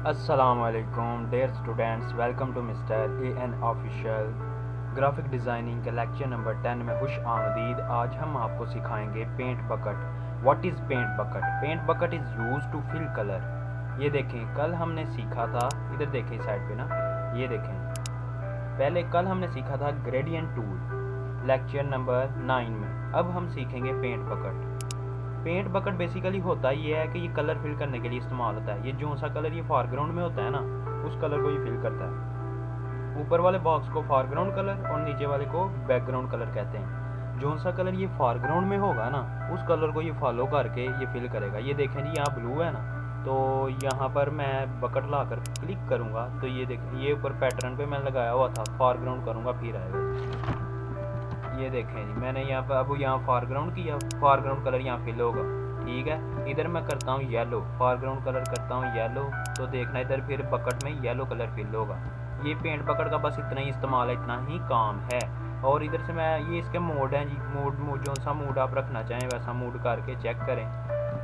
अस्सलामुअलैकुम dear students, welcome to mister AN official graphic designing के lecture number 10 में खुश आमदीद। आज हम आपको सिखाएंगे paint bucket. What is paint bucket? Paint bucket is use to fill colour. ये देखें, कल हमने सीखा था, इधर देखें साइड पे ना, ये देखें, पहले कल हमने सीखा था ग्रेडियंट टूल लेक्चर नंबर 9 में। अब हम सीखेंगे paint bucket. Paint bucket basically होता ये है कि ये कलर फिल करने के लिए इस्तेमाल होता है। ये जो सा कलर ये फॉरग्राउंड में होता है ना, उस कलर को ये फिल करता है। ऊपर वाले बॉक्स को फॉरग्राउंड कलर और नीचे वाले को बैकग्राउंड कलर कहते हैं। जो सा कलर ये फॉरग्राउंड में होगा ना, उस कलर को ये फॉलो करके ये फिल करेगा। ये देखें जी, यहाँ ब्लू है ना, तो यहाँ पर मैं बकेट ला कर क्लिक करूँगा तो ये देखें, ये ऊपर पैटर्न पे मैं लगाया हुआ था, फॉरग्राउंड करूँगा फिर आएगा। ये देखें जी, मैंने यहाँ पर अब यहाँ फॉरग्राउंड किया, फॉरग्राउंड कलर यहाँ फिल होगा। ठीक है, इधर मैं करता हूँ येलो, फॉरग्राउंड कलर करता हूँ येलो, तो देखना इधर फिर बकेट में येलो कलर फिल होगा। ये पेंट बकेट का बस इतना ही इस्तेमाल है, इतना ही काम है। और इधर से मैं ये इसके मोड हैं जी, मोड जो सा मूड आप रखना चाहें वैसा मूड करके चेक करें।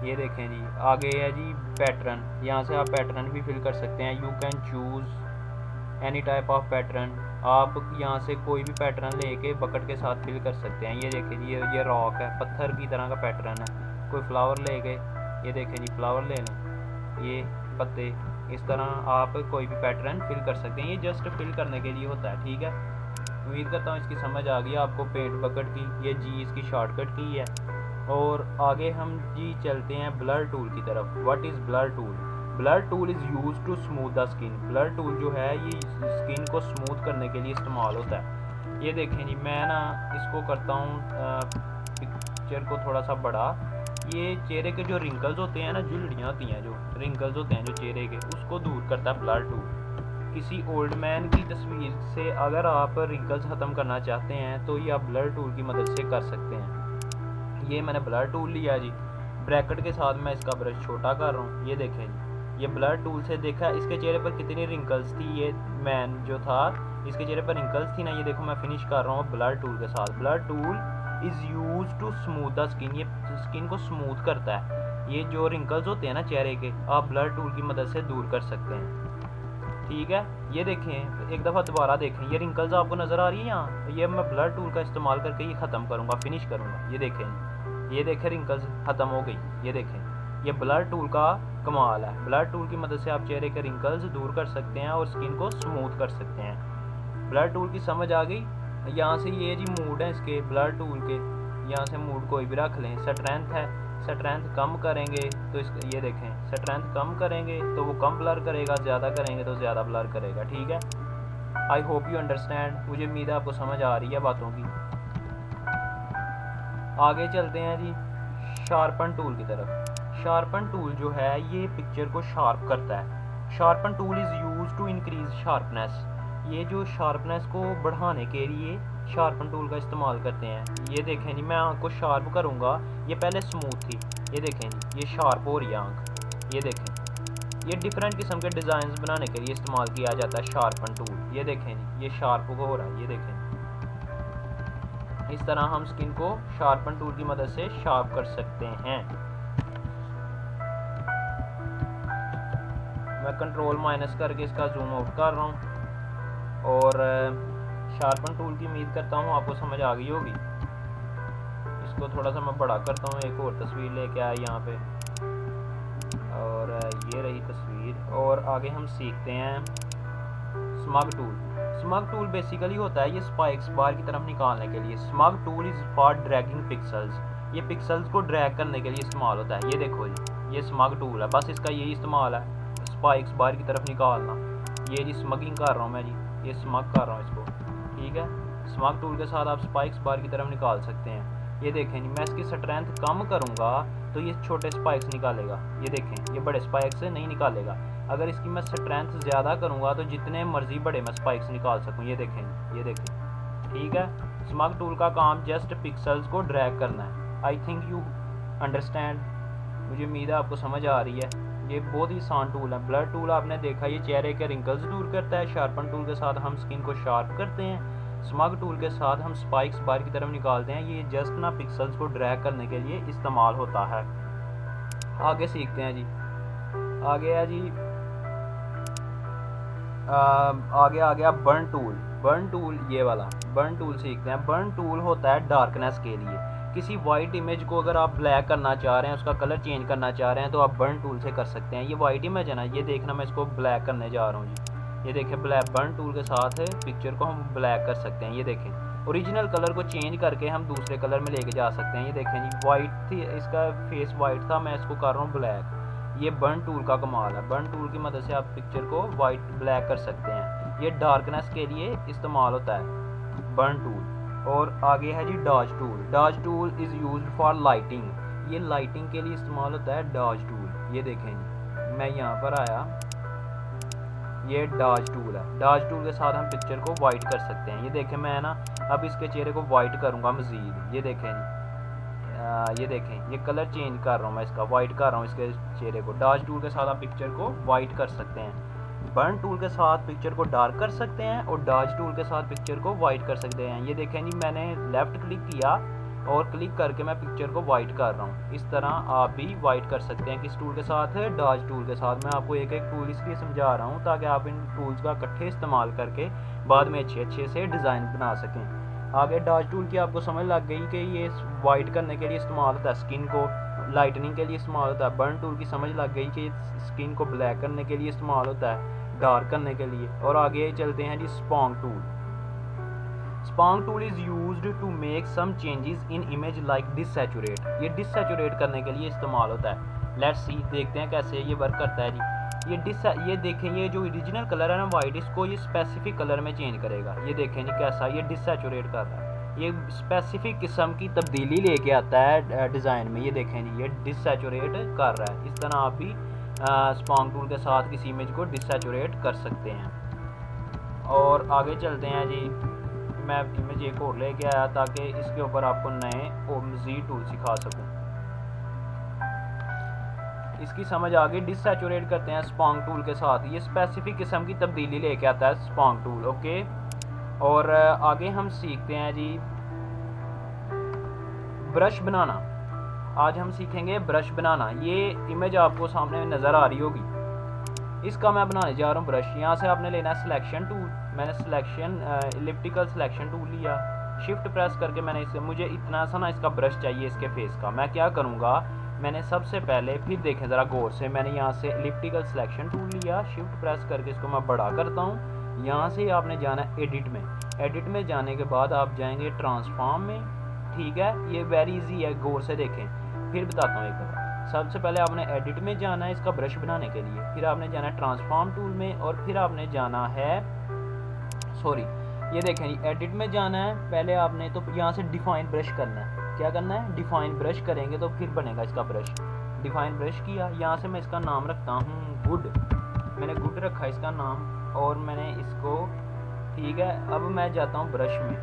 ये देखें जी, आगे है जी पैटर्न, यहाँ से आप पैटर्न भी फिल कर सकते हैं। You can choose any type of pattern. आप यहाँ से कोई भी पैटर्न लेके बकेट के साथ फिल कर सकते हैं। ये देखें जी, ये रॉक है, पत्थर की तरह का पैटर्न है। कोई फ्लावर ले गए, ये देखें जी, फ्लावर ले लें, ये पत्ते, इस तरह आप कोई भी पैटर्न फिल कर सकते हैं। ये जस्ट फिल करने के लिए होता है। ठीक है, उम्मीद करता हूँ इसकी समझ आ गई आपको पेंट बकेट की। ये जी इसकी शॉर्टकट की है। और आगे हम जी चलते हैं ब्लर टूल की तरफ। What is blur tool? Blur tool is use to smooth the skin. Blur tool जो है ये स्किन को स्मूथ करने के लिए इस्तेमाल होता है। ये देखें जी, मैं ना इसको करता हूँ पिक्चर को थोड़ा सा बड़ा। ये चेहरे के जो रिंकल्स होते हैं ना, झुर्रियाँ होती हैं, जो रिंकल्स होते हैं जो चेहरे के, उसको दूर करता है ब्लर टूल। किसी ओल्ड मैन की तस्वीर से अगर आप रिंकल्स ख़त्म करना चाहते हैं तो ये आप ब्लर टूल की मदद से कर सकते हैं। ये मैंने ब्लर टूल लिया जी, ब्रैकेट के साथ मैं इसका ब्रश छोटा कर रहा हूँ। ये देखें जी, ये ब्लर टूल से देखा इसके चेहरे पर कितनी रिंकल्स थी। ये मैन जो था, इसके चेहरे पर रिंकल्स थी ना, ये देखो मैं फिनिश कर रहा हूँ ब्लर टूल के साथ। Blur tool is use to smooth the skin. ये स्किन को स्मूथ करता है। ये जो रिंकल्स होते हैं ना चेहरे के, आप ब्लर टूल की मदद से दूर कर सकते हैं। ठीक है, ये देखें, एक दफ़ा दोबारा देखें, ये रिंकल्स आपको नज़र आ रही है यहाँ। ये मैं ब्लर टूल का इस्तेमाल करके ये ख़त्म करूँगा, फिनिश करूँगा। ये देखें रिंकल्स ख़त्म हो गई। ये देखें, ये ब्लर टूल का कमाल है। ब्लर टूल की मदद से आप चेहरे के रिंकल्स दूर कर सकते हैं और स्किन को स्मूथ कर सकते हैं। ब्लर टूल की समझ आ गई। यहाँ से ये जी मूड है इसके ब्लर टूल के, यहाँ से मूड कोई भी रख लें। स्ट्रेंथ है, स्ट्रेंथ कम करेंगे तो इस, ये देखें, स्ट्रेंथ कम करेंगे तो वो कम ब्लर करेगा, ज़्यादा करेंगे तो ज़्यादा ब्लर करेगा। ठीक है, आई होप यू अंडरस्टैंड। मुझे उम्मीद है आपको समझ आ रही है बातों की। आगे चलते हैं जी शार्पन टूल की तरफ। शार्पन टूल जो है ये पिक्चर को शार्प करता है। Sharpen tool is use to increase sharpness. ये जो शार्पनेस को बढ़ाने के लिए शार्पन टूल का इस्तेमाल करते हैं। ये देखें जी, मैं आँख को शार्प करूँगा, ये पहले स्मूथ थी, ये देखें जी, ये शार्प हो रही है आँख। ये देखें, ये डिफरेंट किस्म के डिज़ाइंस बनाने के लिए इस्तेमाल किया जाता है शार्पन टूल। ये देखें जी, ये शार्प हो रहा है। ये देखें, इस तरह हम स्किन को शार्पन टूल की मदद से शार्प कर सकते हैं। मैं कंट्रोल माइनस करके इसका जूम आउट कर रहा हूँ और शार्पन टूल की उम्मीद करता हूँ आपको समझ आ गई होगी। इसको थोड़ा सा मैं बड़ा करता हूँ, एक और तस्वीर लेके आया यहाँ पे, और ये रही तस्वीर। और आगे हम सीखते हैं smug tool. Smug tool basically होता है ये स्पाइक्स बार की तरफ निकालने के लिए। Smug tool is for dragging pixels. ये पिक्सल्स को ड्रैग करने के लिए इस्तेमाल होता है। ये देखो जी, ये स्मग टूल है, बस इसका यही इस्तेमाल है, स्पाइक्स बार की तरफ निकालना। ये जी स्मगिंग कर रहा हूँ मैं जी, ये स्मग कर रहा हूँ इसको। ठीक है, स्मग टूल के साथ आप स्पाइक्स बार की तरफ निकाल सकते हैं। ये देखें जी, मैं इसकी स्ट्रेंथ कम करूँगा तो ये छोटे स्पाइक्स निकालेगा। ये देखें, ये बड़े स्पाइक्स से नहीं निकालेगा। अगर इसकी मैं स्ट्रेंथ ज़्यादा करूँगा तो जितने मर्जी बड़े मैं स्पाइक्स निकाल सकूँ। ये देखें, ये देखें। ठीक है, स्मग टूल का काम जस्ट पिक्सल्स को ड्रैग करना है। I think you understand. मुझे उम्मीद है आपको समझ आ रही है। ये बहुत ही आसान टूल है। ब्लर टूल आपने देखा, ये चेहरे के रिंकल्स दूर करता है। शार्पन टूल के साथ हम स्किन को शार्प करते हैं। स्मग टूल के साथ हम स्पाइक्स बार की तरफ निकालते हैं। ये जस्ट ना पिक्सल्स को ड्रैग करने के लिए इस्तेमाल होता है। आगे सीखते हैं जी। आगे है जी आगे आ गया बर्न टूल। बर्न टूल ये वाला बर्न टूल सीखते हैं। बर्न टूल होता है डार्कनेस के लिए। किसी वाइट इमेज को अगर आप ब्लैक करना चाह रहे हैं, उसका कलर चेंज करना चाह रहे हैं, तो आप बर्न टूल से कर सकते हैं। ये वाइट इमेज है ना, ये देखना मैं इसको ब्लैक करने जा रहा हूँ जी। ये देखें, ब्लैक बर्न टूल के साथ पिक्चर को हम ब्लैक कर सकते हैं। ये देखें, ओरिजिनल कलर को चेंज करके हम दूसरे कलर में लेके जा सकते हैं। ये देखें जी, वाइट थी, इसका फेस वाइट था, मैं इसको कर रहा हूँ ब्लैक। ये बर्न टूल का कमाल है। बर्न टूल की मदद से आप पिक्चर को वाइट ब्लैक कर सकते हैं। ये डार्कनेस के लिए इस्तेमाल होता है बर्न टूल। और आगे है जी dodge tool. Dodge tool is used for lighting. ये लाइटिंग के लिए इस्तेमाल होता है डॉज टूल। ये देखें जी, मैं यहाँ पर आया, ये डॉज टूल है। डॉज टूल के साथ हम पिक्चर को वाइट कर सकते हैं। ये देखें, मैं ना अब इसके चेहरे को वाइट करूँगा मज़ीद। ये देखें जी, ये देखें, ये कलर चेंज कर रहा हूँ मैं, इसका वाइट कर रहा हूँ इसके चेहरे को। डॉज टूल के साथ आप पिक्चर को वाइट कर सकते हैं। बर्न टूल के साथ पिक्चर को डार्क कर सकते हैं और डॉज टूल के साथ पिक्चर को वाइट कर सकते हैं। ये देखें जी, मैंने लेफ़्ट क्लिक किया और क्लिक करके मैं पिक्चर को वाइट कर रहा हूँ। इस तरह आप भी वाइट कर सकते हैं। किस टूल के साथ है? डॉज टूल के साथ। मैं आपको एक एक टूल इसलिए समझा रहा हूँ ताकि आप इन टूल्स का इकट्ठे इस्तेमाल करके बाद में अच्छे से डिज़ाइन बना सकें। आगे डॉज टूल की आपको समझ लग गई कि ये वाइट करने के लिए इस्तेमाल होता है, स्किन को लाइटनिंग के लिए इस्तेमाल होता है। बर्न टूल की समझ लग गई कि स्किन को ब्लैक करने के लिए इस्तेमाल होता है, डार्क करने के लिए। और आगे चलते हैं जी sponge tool. Sponge tool is used to make some changes in image like desaturate. ये डिसैचुरेट करने के लिए इस्तेमाल होता है। लेट्स सी, देखते हैं कैसे ये वर्क करता है जी। ये देखें, ये जो ओरिजिनल कलर है ना वाइट, इसको ये स्पेसिफिक कलर में चेंज करेगा। ये देखें जी कैसा ये डिसैचुरेट कर रहा है। ये स्पेसिफिक किस्म की तब्दीली लेके आता है डिज़ाइन में। ये देखें जी, ये डिसैचुरेट कर रहा है। इस तरह आप भी स्पॉन्ग टूल के साथ किसी इमेज को डिसैचुरेट कर सकते हैं। और आगे चलते हैं जी, मैं इमेज एक और लेके आया ताकि इसके ऊपर आपको नए और मज़ीद टूल सिखा सकूँ। इसकी समझ आ गई। डिसैचुरेट करते हैं स्पॉन्ग टूल के साथ। ये स्पेसिफिक किस्म की तब्दीली लेके आता है स्पॉन्ग टूल। ओके, और आगे हम सीखते हैं जी ब्रश बनाना। आज हम सीखेंगे ब्रश बनाना। ये इमेज आपको सामने नज़र आ रही होगी, इसका मैं बनाने जा रहा हूँ ब्रश। यहाँ से आपने लेना है सिलेक्शन टूल। मैंने सिलेक्शन इलिप्टिकल सिलेक्शन टूल लिया, शिफ्ट प्रेस करके मैंने इसे, मुझे इतना सा ना इसका ब्रश चाहिए इसके फेस का। मैं क्या करूँगा, मैंने सबसे पहले, फिर देखें ज़रा गौर से, मैंने यहाँ से इलिप्टिकल सिलेक्शन टूल लिया, शिफ्ट प्रेस करके इसको मैं बड़ा करता हूँ। यहाँ से आपने जाना है एडिट में। एडिट में जाने के बाद आप जाएंगे ट्रांसफॉर्म में। ठीक है, ये वेरी इजी है, गौर से देखें। फिर बताता हूँ एक बार। सबसे पहले आपने एडिट में जाना है इसका ब्रश बनाने के लिए, फिर आपने जाना है ट्रांसफॉर्म टूल में, और फिर आपने जाना है ये देखें जी, एडिट में जाना है पहले आपने, तो यहाँ से डिफाइन ब्रश करना है। क्या करना है? डिफाइन ब्रश करेंगे तो फिर बनेगा इसका ब्रश। डिफाइन ब्रश किया, यहाँ से मैं इसका नाम रखता हूँ गुड। मैंने गुड रखा इसका नाम, और मैंने इसको, ठीक है। अब मैं जाता हूँ ब्रश में।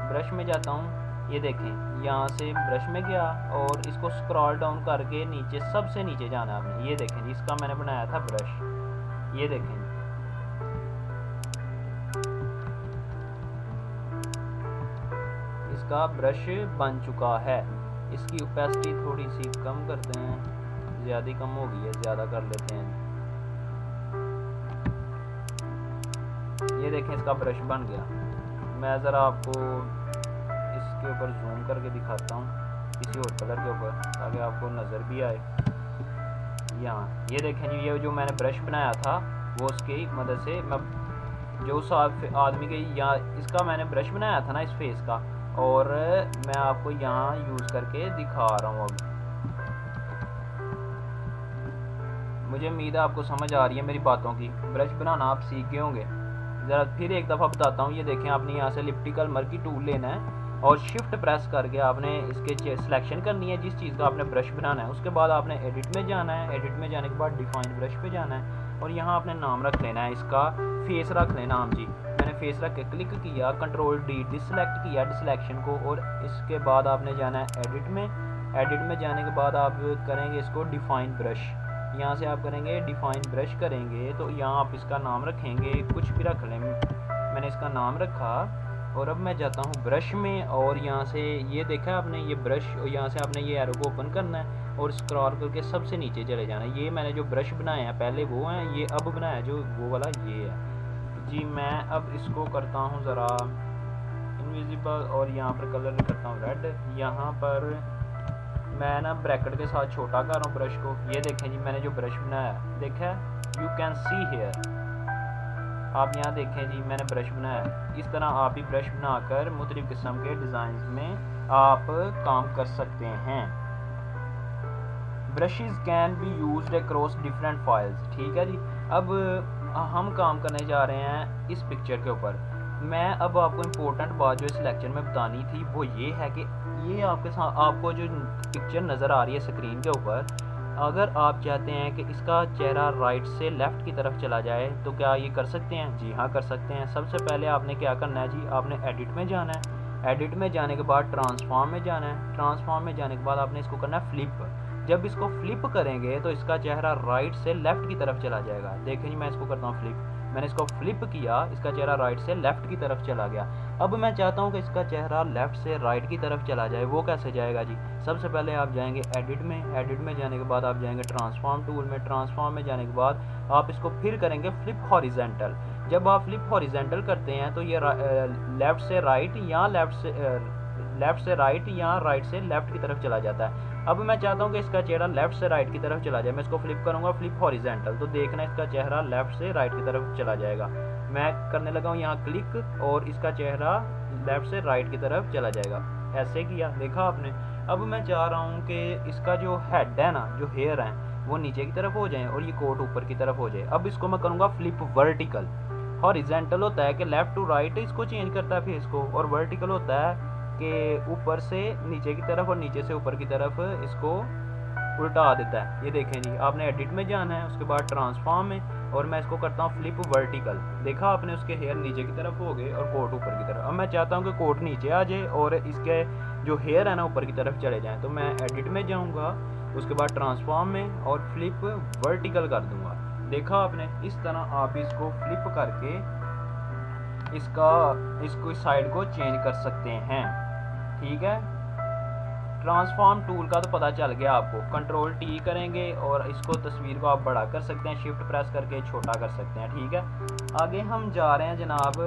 ब्रश में जाता हूँ, ये देखें, यहाँ से ब्रश में गया और इसको स्क्रॉल डाउन करके नीचे, सबसे नीचे जाना है आपने। ये देखें जी, इसका मैंने बनाया था ब्रश। ये देखें, इसका ब्रश बन चुका है। इसकी ओपेसिटी थोड़ी सी कम करते हैं, ज़्यादा कम हो गई है, ज़्यादा कर लेते हैं। ये देखें, इसका ब्रश बन गया। मैं ज़रा आपको इसके ऊपर जूम करके दिखाता हूँ किसी और कलर के ऊपर, ताकि आपको नज़र भी आए। यहाँ ये देखें जी, ये जो मैंने ब्रश बनाया था वो उसकी मदद से मैं, जो उस आदमी के, यहाँ इसका मैंने ब्रश बनाया था ना इस फेस का, और मैं आपको यहाँ यूज़ करके दिखा रहा हूँ। अब मुझे उम्मीद है आपको समझ आ रही है मेरी बातों की। ब्रश बनाना आप सीख गए होंगे। ज़रा फिर एक दफ़ा बताता हूँ। ये देखें, आपने यहाँ से इलिप्टिकल मर्की टूल लेना है और शिफ्ट प्रेस करके आपने इसके सिलेक्शन करनी है जिस चीज़ का आपने ब्रश बनाना है। उसके बाद आपने एडिट में जाना है। एडिट में जाने के बाद डिफाइन ब्रश पे जाना है और यहाँ आपने नाम रख लेना है, इसका फेस रख लेना नाम जी। मैंने फेस रख के क्लिक किया, कंट्रोल डी डिसलेक्ट किया डिसलेक्शन को, और इसके बाद आपने जाना है एडिट में। एडिट में जाने के बाद आप करेंगे इसको डिफाइन ब्रश। यहाँ से आप करेंगे डिफाइन ब्रश करेंगे तो यहाँ आप इसका नाम रखेंगे, कुछ भी रख लें। मैंने इसका नाम रखा और अब मैं जाता हूँ ब्रश में, और यहाँ से ये देखा आपने ये ब्रश, और यहाँ से आपने ये एरो को ओपन करना है और स्क्रॉल करके सबसे नीचे चले जाना है। ये मैंने जो ब्रश बनाए हैं पहले वो हैं, ये अब बनाया जो वो वाला ये है। जी मैं अब इसको करता हूँ ज़रा इनविजिबल और यहाँ पर कलर करता हूँ रेड। यहाँ पर मैं ना ब्रैकेट के साथ छोटा कर रहा हूँ ब्रश को। ये देखें जी मैंने जो ब्रश बनाया देखा, यू कैन सी हेयर। आप यहाँ देखें जी मैंने ब्रश बनाया। इस तरह आप भी ब्रश बनाकर मुख्तलिफ किस्म के डिज़ाइन में आप काम कर सकते हैं। Brushes can be used across different files. ठीक है जी, अब हम काम करने जा रहे हैं इस पिक्चर के ऊपर। मैं अब आपको इम्पोर्टेंट बात जो इस लेक्चर में बतानी थी वो ये है कि ये आपके साथ आपको जो पिक्चर नज़र आ रही है स्क्रीन के ऊपर, अगर आप चाहते हैं कि इसका चेहरा राइट से लेफ़्ट की तरफ चला जाए तो क्या ये कर सकते हैं? जी हाँ कर सकते हैं। सबसे पहले आपने क्या करना है जी, आपने एडिट में जाना है। एडिट में जाने के बाद ट्रांसफॉर्म में जाना है। ट्रांसफॉर्म में जाने के बाद आपने इसको करना है फ्लिप। जब इसको फ्लिप करेंगे तो इसका चेहरा राइट से लेफ़्ट की तरफ चला जाएगा। देखें जी मैं इसको करता हूँ फ्लिप। मैंने इसको फ्लिप किया, इसका चेहरा राइट से लेफ़्ट की तरफ चला गया। अब मैं चाहता हूँ कि इसका चेहरा लेफ़्ट से राइट की तरफ चला जाए। वो कैसे जाएगा जी? सबसे पहले आप जाएंगे एडिट में। एडिट में जाने के बाद आप जाएंगे ट्रांसफॉर्म टूल में। ट्रांसफॉर्म में जाने के बाद आप इसको फिर करेंगे फ्लिप हॉरिजेंटल। जब आप फ्लिप हॉरिजेंटल करते हैं तो ये लेफ़्ट से राइट या लेफ़्ट से राइट या राइट से लेफ़्ट की तरफ चला जाता है। अब मैं चाहता हूँ कि इसका चेहरा लेफ़्ट से राइट की तरफ चला जाए। मैं इसको फ्लिप करूँगा फ्लिप हॉरिजेंटल, तो देखना इसका चेहरा लेफ़्ट से राइट की तरफ चला जाएगा। मैं करने लगा हूँ यहाँ क्लिक और इसका चेहरा लेफ़्ट से राइट की तरफ चला जाएगा। ऐसे किया, देखा आपने। अब मैं चाह रहा हूँ कि इसका जो हेड है ना, जो हेयर है वो नीचे की तरफ हो जाए और ये कोट ऊपर की तरफ हो जाए। अब इसको मैं करूँगा फ्लिप वर्टिकल। हॉरिजेंटल होता है कि लेफ़्ट टू राइट इसको चेंज करता है फेस को, और वर्टिकल होता है कि ऊपर से नीचे की तरफ और नीचे से ऊपर की तरफ इसको उल्टा देता है। ये देखें जी, आपने एडिट में जाना है, उसके बाद ट्रांसफॉर्म में, और मैं इसको करता हूँ फ्लिप वर्टिकल। देखा आपने, उसके हेयर नीचे की तरफ हो गए और कोट ऊपर की तरफ। अब मैं चाहता हूँ कि कोट नीचे आ जाए और इसके जो हेयर है ना ऊपर की तरफ चले जाएँ, तो मैं एडिट में जाऊँगा, उसके बाद ट्रांसफॉर्म में और फ्लिप वर्टिकल कर दूँगा। देखा आपने, इस तरह आप इसको फ्लिप करके इसको इस साइड को चेंज कर सकते हैं। ठीक है, ट्रांसफॉर्म टूल का तो पता चल गया आपको। कंट्रोल टी करेंगे और इसको तस्वीर को आप बड़ा कर सकते हैं, शिफ्ट प्रेस करके छोटा कर सकते हैं। ठीक है, आगे हम जा रहे हैं जनाब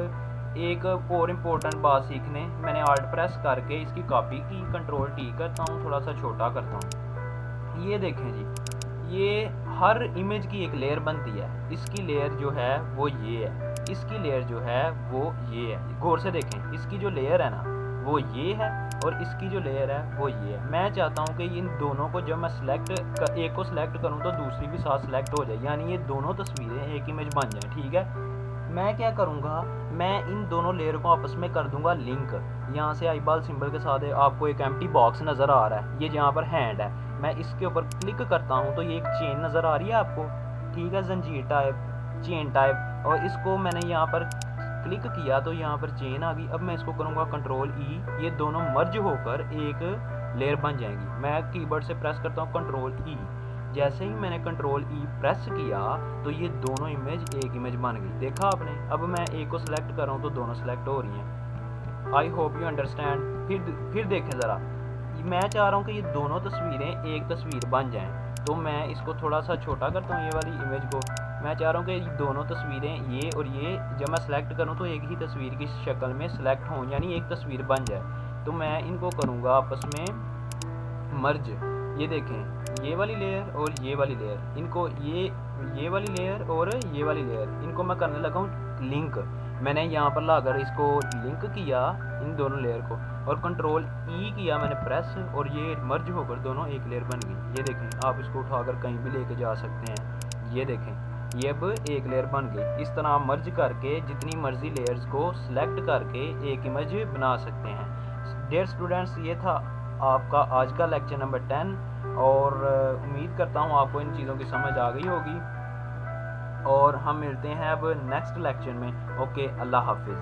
एक और इम्पोर्टेंट बात सीखने। मैंने आल्ट प्रेस करके इसकी कॉपी की, कंट्रोल टी करता हूँ, थोड़ा सा छोटा करता हूँ। ये देखें जी, ये हर इमेज की एक लेयर बनती है। इसकी लेयर जो है वो ये है, इसकी लेयर जो है वो ये है। गौर से देखें, इसकी जो लेयर है ना वो ये है और इसकी जो लेयर है वो ये है। मैं चाहता हूँ कि इन दोनों को जब मैं एक को सिलेक्ट करूँ तो दूसरी भी साथ सिलेक्ट हो जाए, यानी ये दोनों तस्वीरें एक इमेज बन जाए। ठीक है, मैं क्या करूँगा, मैं इन दोनों लेयर को आपस में कर दूंगा लिंक। यहाँ से आईबॉल सिंबल के साथ आपको एक एम्प्टी बॉक्स नज़र आ रहा है, ये जहाँ पर हैंड है, मैं इसके ऊपर क्लिक करता हूँ तो ये एक चेन नज़र आ रही है आपको। ठीक है, जंजीर टाइप, चेन टाइप, और इसको मैंने यहाँ पर क्लिक किया तो यहाँ पर चेन आ गई। अब मैं इसको करूँगा कंट्रोल ई, ये दोनों मर्ज होकर एक लेयर बन जाएंगी। मैं कीबोर्ड से प्रेस करता हूँ कंट्रोल ई। जैसे ही मैंने कंट्रोल ई प्रेस किया तो ये दोनों इमेज एक इमेज बन गई। देखा आपने। अब मैं एक को सिलेक्ट कर रहा हूँ तो दोनों सिलेक्ट हो रही हैं। I hope you understand. फिर देखें ज़रा, मैं चाह रहा हूँ कि ये दोनों तस्वीरें एक तस्वीर बन जाएँ, तो मैं इसको थोड़ा सा छोटा करता हूँ, ये वाली इमेज को। मैं चाह रहा हूँ कि दोनों तस्वीरें ये और ये जब मैं सेलेक्ट करूँ तो एक ही तस्वीर की शक्ल में सेलेक्ट हों, यानी एक तस्वीर बन जाए। तो मैं इनको करूँगा आपस में मर्ज। ये देखें, ये वाली लेयर और ये वाली लेयर, इनको ये वाली लेयर और ये वाली लेयर, इनको मैं करने लगा हूँ लिंक। मैंने यहाँ पर लाकर इसको लिंक किया इन दोनों लेयर को, और कंट्रोल ई किया मैंने प्रेस, और ये मर्ज होकर दोनों एक लेयर बन गई। ये देखें, आप इसको उठाकर कहीं भी लेके जा सकते हैं। ये देखें, ये अब एक लेयर बन गई। इस तरह आप मर्ज करके जितनी मर्जी लेयर्स को सिलेक्ट करके एक इमेज बना सकते हैं। डियर स्टूडेंट्स, ये था आपका आज का लेक्चर नंबर 10, और उम्मीद करता हूँ आपको इन चीज़ों की समझ आ गई होगी, और हम मिलते हैं अब नेक्स्ट लेक्चर में। ओके, अल्लाह हाफिज़।